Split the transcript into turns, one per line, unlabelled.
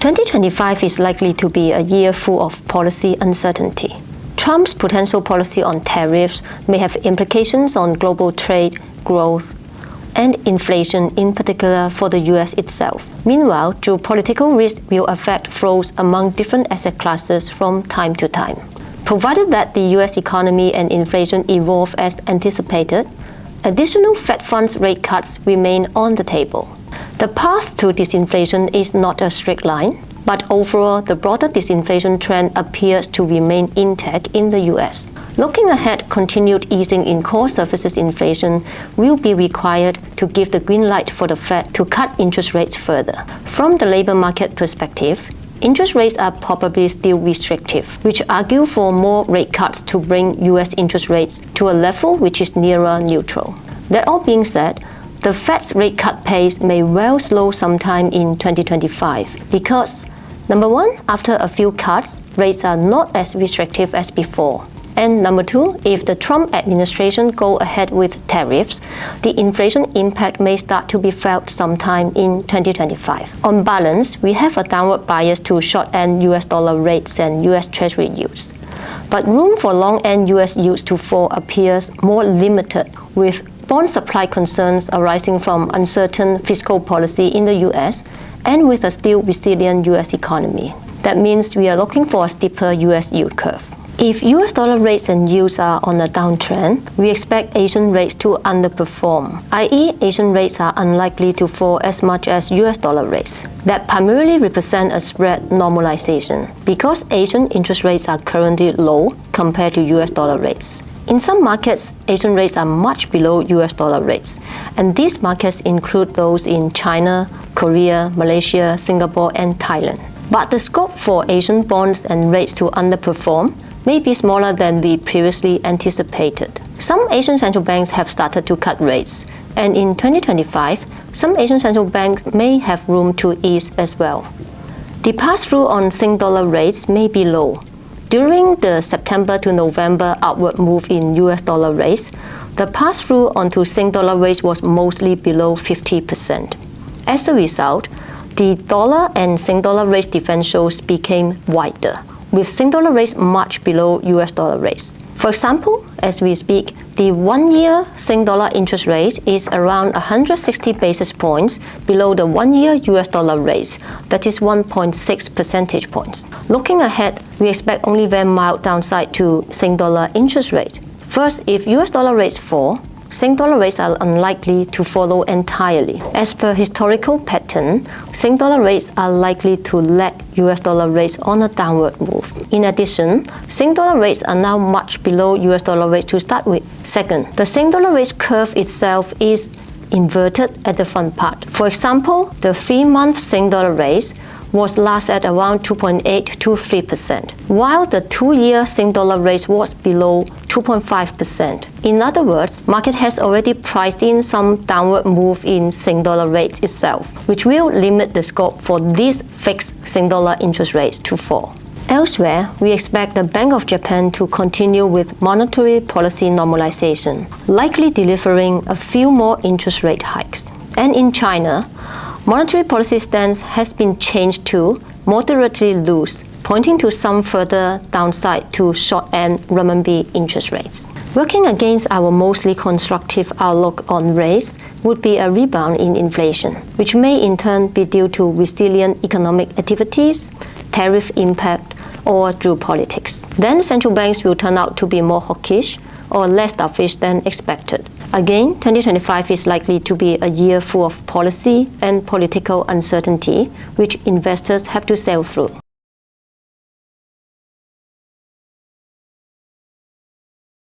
2025 is likely to be a year full of policy uncertainty. Trump's potential policy on tariffs may have implications on global trade, growth, and inflation, in particular for the US itself. Meanwhile, geopolitical risk will affect flows among different asset classes from time to time. Provided that the US economy and inflation evolve as anticipated, additional Fed funds rate cuts remain on the table. The path to disinflation is not a straight line, but overall, the broader disinflation trend appears to remain intact in the US. Looking ahead, continued easing in core services inflation will be required to give the green light for the Fed to cut interest rates further. From the labor market perspective, interest rates are probably still restrictive, which argue for more rate cuts to bring US interest rates to a level which is nearer neutral. That all being said, the Fed's rate cut pace may well slow sometime in 2025 because, number one, after a few cuts, rates are not as restrictive as before. And number two, if the Trump administration go ahead with tariffs, the inflation impact may start to be felt sometime in 2025. On balance, we have a downward bias to short-end US dollar rates and US Treasury yields. But room for long-end US yields to fall appears more limited, with bond supply concerns arising from uncertain fiscal policy in the US and with a still resilient US economy. That means we are looking for a steeper US yield curve. If US dollar rates and yields are on a downtrend, we expect Asian rates to underperform, i.e. Asian rates are unlikely to fall as much as US dollar rates. That primarily represent a spread normalization because Asian interest rates are currently low compared to US dollar rates. In some markets, Asian rates are much below US dollar rates, and these markets include those in China, Korea, Malaysia, Singapore, and Thailand. But the scope for Asian bonds and rates to underperform may be smaller than we previously anticipated. Some Asian central banks have started to cut rates, and in 2025, some Asian central banks may have room to ease as well. The pass-through on Sing dollar rates may be low. During the September to November upward move in US dollar rates, the pass-through onto Sing dollar rates was mostly below 50%. As a result, the dollar and Sing dollar rates differentials became wider, with Sing dollar rates much below US dollar rates. For example, as we speak, the one-year Sing dollar interest rate is around 160 basis points below the one-year US dollar rates, that is 1.6 percentage points. Looking ahead, we expect only very mild downside to Sing dollar interest rate. First, if US dollar rates fall, Sing dollar rates are unlikely to follow entirely. As per historical pattern, Sing dollar rates are likely to lag US dollar rates on a downward move. In addition, Sing dollar rates are now much below US dollar rates to start with. Second, the Sing dollar rates curve itself is inverted at the front part. For example, the 3-month Sing dollar rates was last at around 2.8 to 3%, while the 2-year Sing dollar rate was below 2.5%. In other words, market has already priced in some downward move in Sing dollar rates itself, which will limit the scope for these fixed Sing dollar interest rates to fall. Elsewhere, we expect the Bank of Japan to continue with monetary policy normalization, likely delivering a few more interest rate hikes. And in China, monetary policy stance has been changed to moderately loose, pointing to some further downside to short-end renminbi interest rates. Working against our mostly constructive outlook on rates would be a rebound in inflation, which may in turn be due to resilient economic activities, tariff impact, or geopolitics. Then central banks will turn out to be more hawkish or less dovish than expected. Again, 2025 is likely to be a year full of policy and political uncertainty, which investors have to sail through.